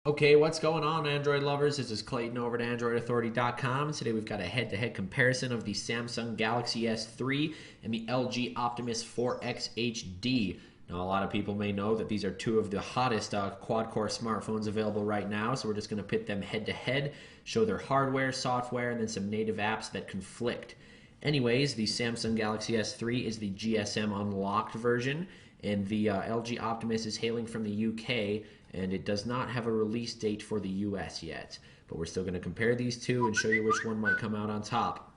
Okay, what's going on, Android lovers? This is Clayton over at AndroidAuthority.com. Today we've got a head-to-head comparison of the Samsung Galaxy S3 and the LG Optimus 4X HD. Now, a lot of people may know that these are two of the hottest quad-core smartphones available right now, so we're just going to pit them head-to-head, show their hardware, software, and then some native apps that conflict. Anyways, the Samsung Galaxy S3 is the GSM unlocked version, and the LG Optimus is hailing from the UK, and it does not have a release date for the US yet. But we're still going to compare these two and show you which one might come out on top.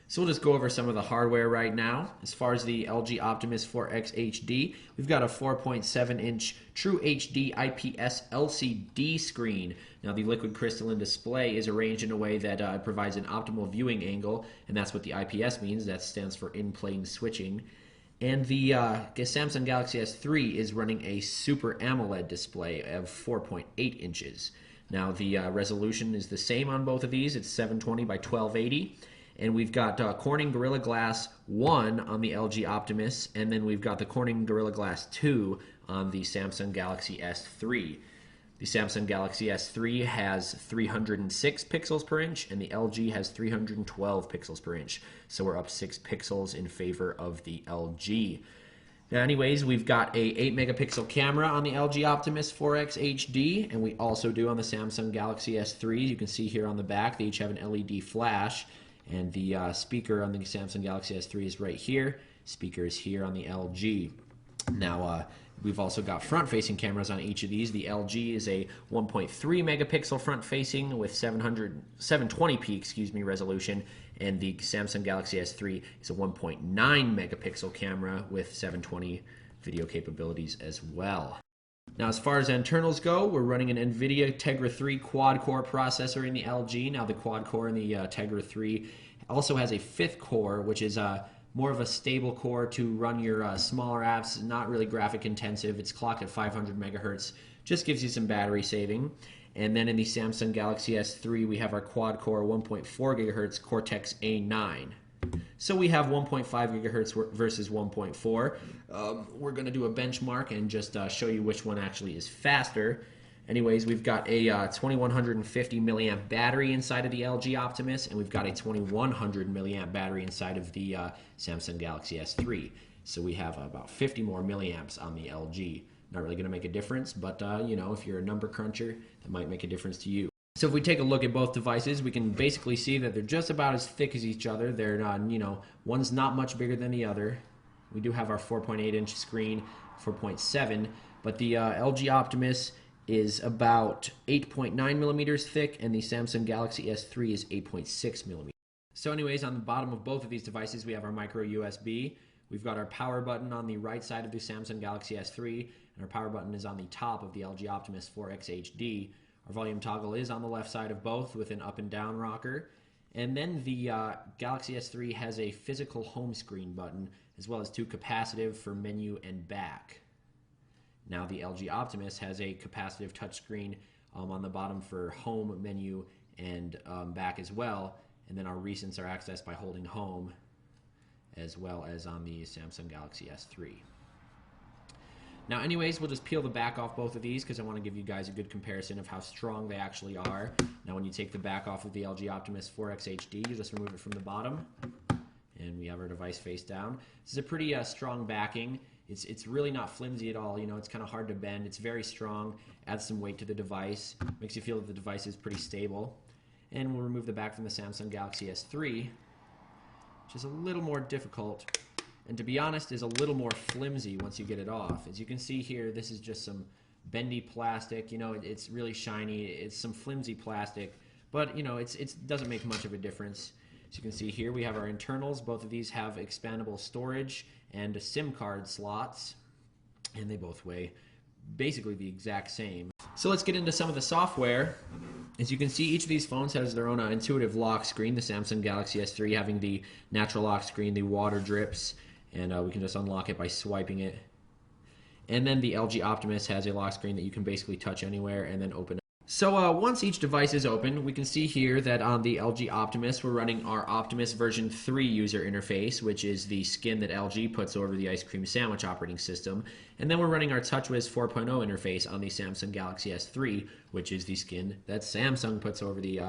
So we'll just go over some of the hardware right now. As far as the LG Optimus 4X HD, we've got a 4.7-inch True HD IPS LCD screen. Now, the liquid crystalline display is arranged in a way that provides an optimal viewing angle, and that's what the IPS means. That stands for in-plane switching. And the Samsung Galaxy S3 is running a Super AMOLED display of 4.8 inches. Now, the resolution is the same on both of these. It's 720 by 1280. And we've got Corning Gorilla Glass 1 on the LG Optimus, and then we've got the Corning Gorilla Glass 2 on the Samsung Galaxy S3. The Samsung Galaxy S3 has 306 pixels per inch, and the LG has 312 pixels per inch. So we're up 6 pixels in favor of the LG. Now, anyways, we've got a 8 megapixel camera on the LG Optimus 4X HD, and we also do on the Samsung Galaxy S3. You can see here on the back, they each have an LED flash, and the speaker on the Samsung Galaxy S3 is right here. Speaker is here on the LG. Now, we've also got front-facing cameras on each of these. The LG is a 1.3 megapixel front-facing with 720p resolution, and the Samsung Galaxy S3 is a 1.9 megapixel camera with 720 video capabilities as well. Now, as far as internals go, we're running an NVIDIA Tegra 3 quad-core processor in the LG. Now, the quad-core in the Tegra 3 also has a 5th core, which is more of a stable core to run your smaller apps, not really graphic intensive. It's clocked at 500 megahertz, just gives you some battery saving. And then in the Samsung Galaxy S3, we have our quad-core 1.4 gigahertz Cortex A9. So we have 1.5 gigahertz versus 1.4. We're going to do a benchmark and just show you which one actually is faster. Anyways, we've got a 2150 milliamp battery inside of the LG Optimus, and we've got a 2100 milliamp battery inside of the Samsung Galaxy S3. So we have about 50 more milliamps on the LG. Not really going to make a difference, but you know, if you're a number cruncher, that might make a difference to you. So if we take a look at both devices, we can basically see that they're just about as thick as each other. They're not, you know, one's not much bigger than the other. We do have our 4.8-inch screen, 4.7, but the LG Optimus is about 8.9 millimeters thick, and the Samsung Galaxy S3 is 8.6 millimeters. So anyways, on the bottom of both of these devices, we have our micro USB. We've got our power button on the right side of the Samsung Galaxy S3, and our power button is on the top of the LG Optimus 4X HD. Our volume toggle is on the left side of both with an up and down rocker. And then the Galaxy S3 has a physical home screen button, as well as 2 capacitive for menu and back. Now the LG Optimus has a capacitive touchscreen on the bottom for home, menu, and back as well. And then our recents are accessed by holding home, as well as on the Samsung Galaxy S3. Now, anyways, we'll just peel the back off both of these because I want to give you guys a good comparison of how strong they actually are. Now, when you take the back off of the LG Optimus 4X HD, you just remove it from the bottom, and we have our device face down. This is a pretty strong backing. It's really not flimsy at all. You know, it's kind of hard to bend. It's very strong. Adds some weight to the device. Makes you feel that the device is pretty stable. And we'll remove the back from the Samsung Galaxy S3, which is a little more difficult, and to be honest, is a little more flimsy once you get it off. As you can see here, this is just some bendy plastic. You know, it's really shiny. It's some flimsy plastic, but you know, it doesn't make much of a difference. As you can see here, we have our internals. Both of these have expandable storage and SIM card slots, and they both weigh basically the exact same. So let's get into some of the software. As you can see, each of these phones has their own intuitive lock screen. The Samsung Galaxy S3 having the natural lock screen, the water drips, and we can just unlock it by swiping it. And then the LG Optimus has a lock screen that you can basically touch anywhere and then open up. So once each device is open, we can see here that on the LG Optimus, we're running our Optimus version 3 user interface, which is the skin that LG puts over the ice cream sandwich operating system. And then we're running our TouchWiz 4.0 interface on the Samsung Galaxy S3, which is the skin that Samsung puts over the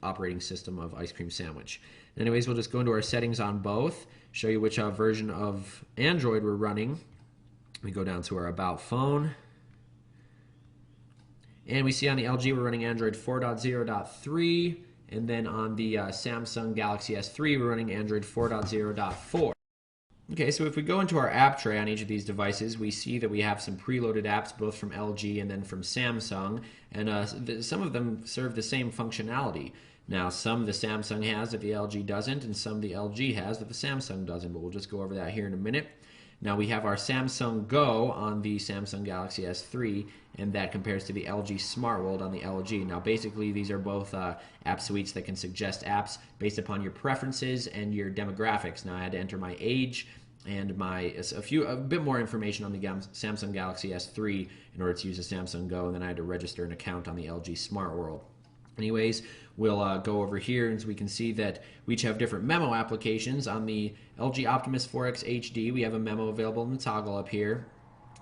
operating system of ice cream sandwich. Anyways, we'll just go into our settings on both, show you which version of Android we're running. We go down to our About Phone. And we see on the LG we're running Android 4.0.3, and then on the Samsung Galaxy S3 we're running Android 4.0.4. Okay, so if we go into our app tray on each of these devices, we see that we have some preloaded apps both from LG and then from Samsung, and some of them serve the same functionality. Now, some the Samsung has that the LG doesn't, and some the LG has that the Samsung doesn't, but we'll just go over that here in a minute. Now we have our Samsung Go on the Samsung Galaxy S3, and that compares to the LG Smart World on the LG. Now basically these are both app suites that can suggest apps based upon your preferences and your demographics. Now I had to enter my age and a bit more information on the Samsung Galaxy S3 in order to use the Samsung Go, and then I had to register an account on the LG Smart World. Anyways, we'll go over here and we can see that we each have different memo applications. On the LG Optimus 4X HD, we have a memo available in the toggle up here.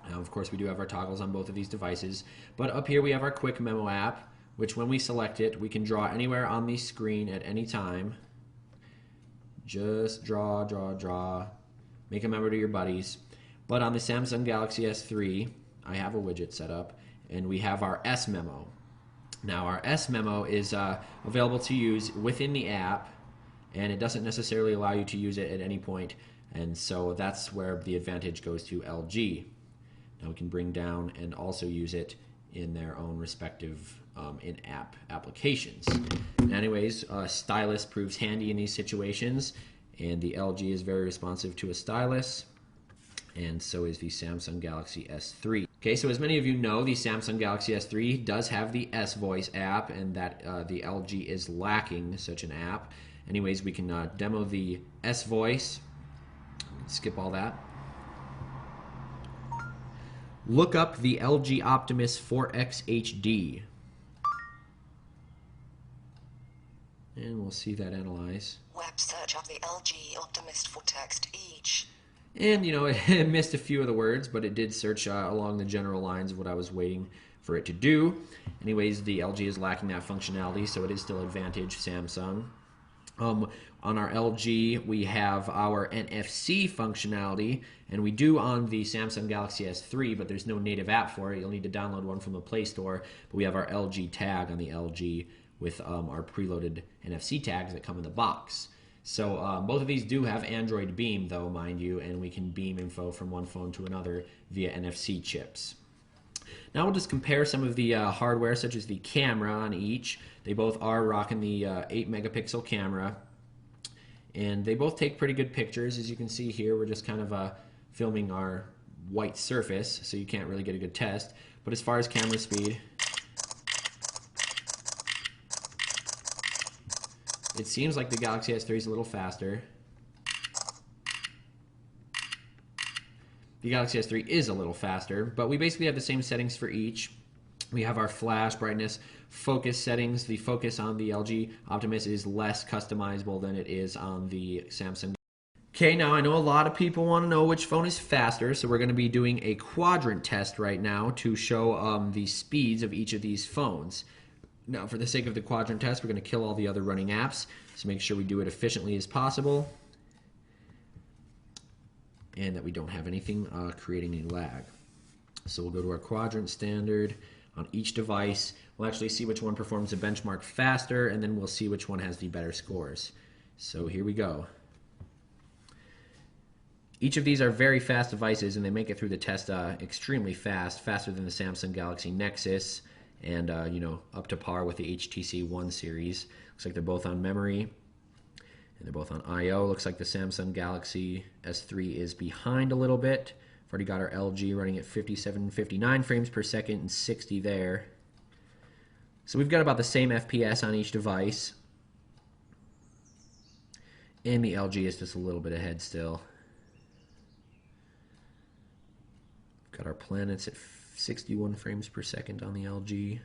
Now, of course, we do have our toggles on both of these devices. But up here we have our Quick Memo app, which when we select it, we can draw anywhere on the screen at any time. Just draw, draw, draw. Make a memo to your buddies. But on the Samsung Galaxy S3, I have a widget set up, and we have our S Memo. Now our S Memo is available to use within the app, and it doesn't necessarily allow you to use it at any point, and so that's where the advantage goes to LG. Now we can bring down and also use it in their own respective in-app applications. Anyways, stylus proves handy in these situations, and the LG is very responsive to a stylus, and so is the Samsung Galaxy S3. Okay, so as many of you know, the Samsung Galaxy S3 does have the S Voice app, and that the LG is lacking such an app. Anyways, we can demo the S Voice. Skip all that. Look up the LG Optimus 4X HD. And we'll see that analyze. Web search of the LG Optimus 4X each. And, you know, it missed a few of the words, but it did search along the general lines of what I was waiting for it to do. Anyways, the LG is lacking that functionality, so it is still advantage Samsung. On our LG, we have our NFC functionality, and we do on the Samsung Galaxy S3, but there's no native app for it. You'll need to download one from the Play Store. But we have our LG tag on the LG with our preloaded NFC tags that come in the box. So both of these do have Android Beam, though, mind you, and we can beam info from one phone to another via NFC chips. Now we'll just compare some of the hardware, such as the camera on each. They both are rocking the 8 megapixel camera, and they both take pretty good pictures. As you can see here, we're just kind of filming our white surface, so you can't really get a good test. But as far as camera speed, it seems like the Galaxy S3 is a little faster. The Galaxy S3 is a little faster, but we basically have the same settings for each. We have our flash, brightness, focus settings. The focus on the LG Optimus is less customizable than it is on the Samsung. Okay, now I know a lot of people want to know which phone is faster, so we're going to be doing a quadrant test right now to show the speeds of each of these phones. Now, for the sake of the quadrant test, we're going to kill all the other running apps, so make sure we do it efficiently as possible, and that we don't have anything creating any lag. So we'll go to our quadrant standard on each device. We'll actually see which one performs the benchmark faster, and then we'll see which one has the better scores. So here we go. Each of these are very fast devices, and they make it through the test extremely fast, faster than the Samsung Galaxy Nexus, and you know, up to par with the HTC One series. Looks like they're both on memory, and they're both on I/O. Looks like the Samsung Galaxy S3 is behind a little bit. We've already got our LG running at 57, 59 frames per second and 60 there. So we've got about the same FPS on each device, and the LG is just a little bit ahead still. Got our planets at 61 frames per second on the LG.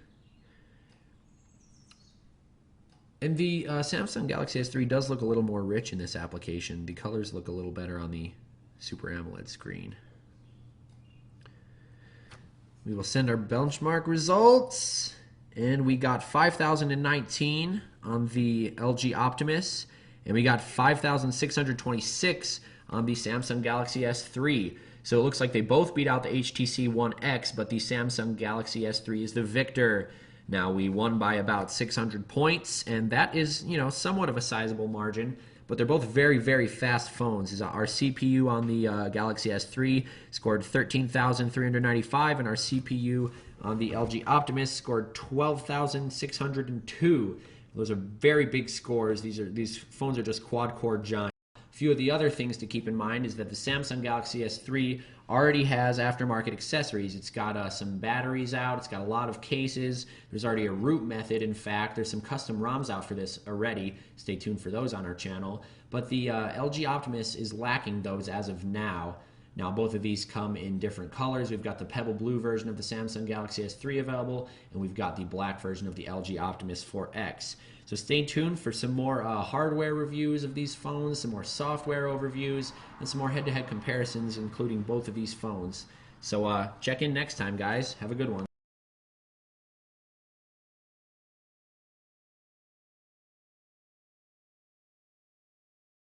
And the Samsung Galaxy S3 does look a little more rich in this application. The colors look a little better on the Super AMOLED screen. We will send our benchmark results. And we got 5,019 on the LG Optimus. And we got 5,626 on the Samsung Galaxy S3. So it looks like they both beat out the HTC One X, but the Samsung Galaxy S3 is the victor. Now, we won by about 600 points, and that is, somewhat of a sizable margin, but they're both very, very fast phones. Our CPU on the Galaxy S3 scored 13,395, and our CPU on the LG Optimus scored 12,602. Those are very big scores. These phones are just quad-core giants. A few of the other things to keep in mind is that the Samsung Galaxy S3 already has aftermarket accessories. It's got some batteries out. It's got a lot of cases. There's already a root method. In fact, there's some custom ROMs out for this already. Stay tuned for those on our channel. But the LG Optimus is lacking those as of now. Now, both of these come in different colors. We've got the pebble blue version of the Samsung Galaxy S3 available, and we've got the black version of the LG Optimus 4X. So stay tuned for some more hardware reviews of these phones, some more software overviews, and some more head-to-head comparisons, including both of these phones. So check in next time, guys. Have a good one.